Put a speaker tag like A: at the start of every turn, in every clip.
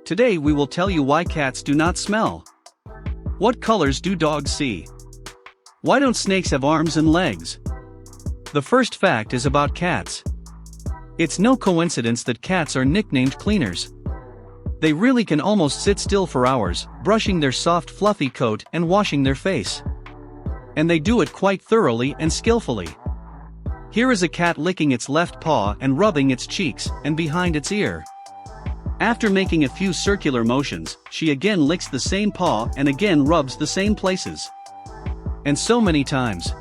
A: Today we will tell you why cats do not smell. What colors do dogs see? Why don't snakes have arms and legs? The first fact is about cats. It's no coincidence that cats are nicknamed cleaners. They really can almost sit still for hours, brushing their soft fluffy coat and washing their face. And they do it quite thoroughly and skillfully. Here is a cat licking its left paw and rubbing its cheeks and behind its ear. After making a few circular motions, she again licks the same paw and again rubs the same places. And so many times.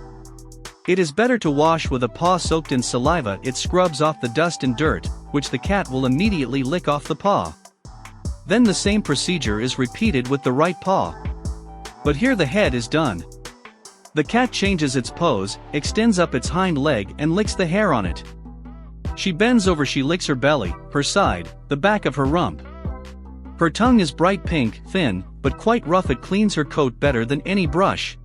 A: It is better to wash with a paw soaked in saliva. It scrubs off the dust and dirt, which the cat will immediately lick off the paw. Then the same procedure is repeated with the right paw. But here the head is done. The cat changes its pose, extends up its hind leg and licks the hair on it. She bends over, she licks her belly, her side, the back of her rump. Her tongue is bright pink, thin, but quite rough. It cleans her coat better than any brush.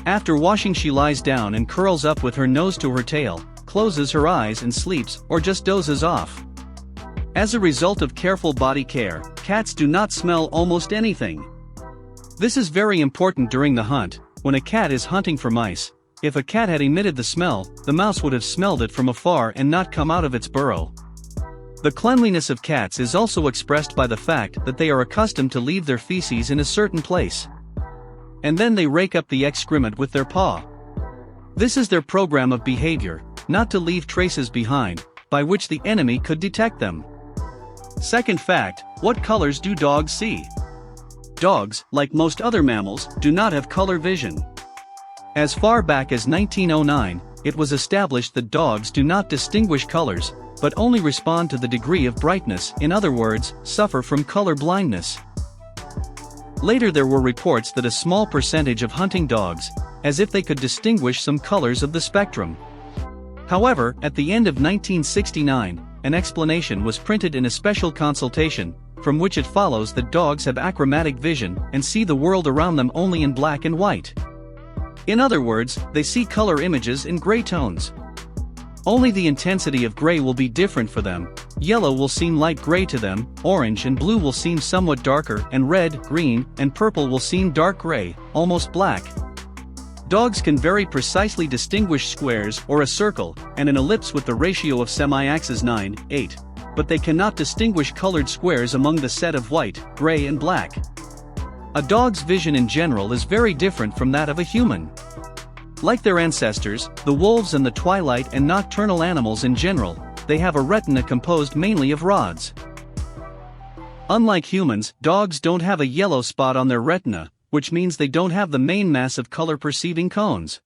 A: After washing she lies down and curls up with her nose to her tail, closes her eyes and sleeps or just dozes off. As a result of careful body care, cats do not smell almost anything. This is very important during the hunt. When a cat is hunting for mice, if a cat had emitted the smell, the mouse would have smelled it from afar and not come out of its burrow. The cleanliness of cats is also expressed by the fact that they are accustomed to leave their feces in a certain place. And then they rake up the excrement with their paw. This is their program of behavior, not to leave traces behind, by which the enemy could detect them. Second fact, what colors do dogs see? Dogs, like most other mammals, do not have color vision. As far back as 1909, it was established that dogs do not distinguish colors, but only respond to the degree of brightness, in other words, suffer from color blindness. Later there were reports that a small percentage of hunting dogs, as if they could distinguish some colors of the spectrum. However, at the end of 1969, an explanation was printed in a special consultation, from which it follows that dogs have achromatic vision and see the world around them only in black and white. In other words, they see color images in gray tones. Only the intensity of gray will be different for them. Yellow will seem light gray to them, orange and blue will seem somewhat darker, and red, green, and purple will seem dark gray, almost black. Dogs can very precisely distinguish squares or a circle, and an ellipse with the ratio of semi-axes 9:8, but they cannot distinguish colored squares among the set of white, gray and black. A dog's vision in general is very different from that of a human. Like their ancestors, the wolves and the twilight and nocturnal animals in general, they have a retina composed mainly of rods. Unlike humans, dogs don't have a yellow spot on their retina, which means they don't have the main mass of color-perceiving cones.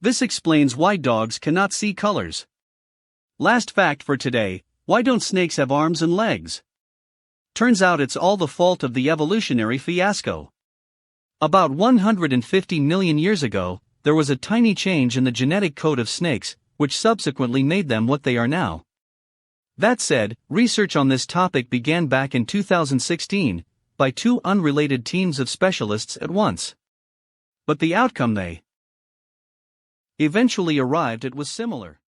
A: This explains why dogs cannot see colors. Last fact for today, why don't snakes have arms and legs? Turns out it's all the fault of the evolutionary fiasco. About 150 million years ago, there was a tiny change in the genetic code of snakes, which subsequently made them what they are now. That said, research on this topic began back in 2016, by two unrelated teams of specialists at once. But the outcome they eventually arrived at was similar.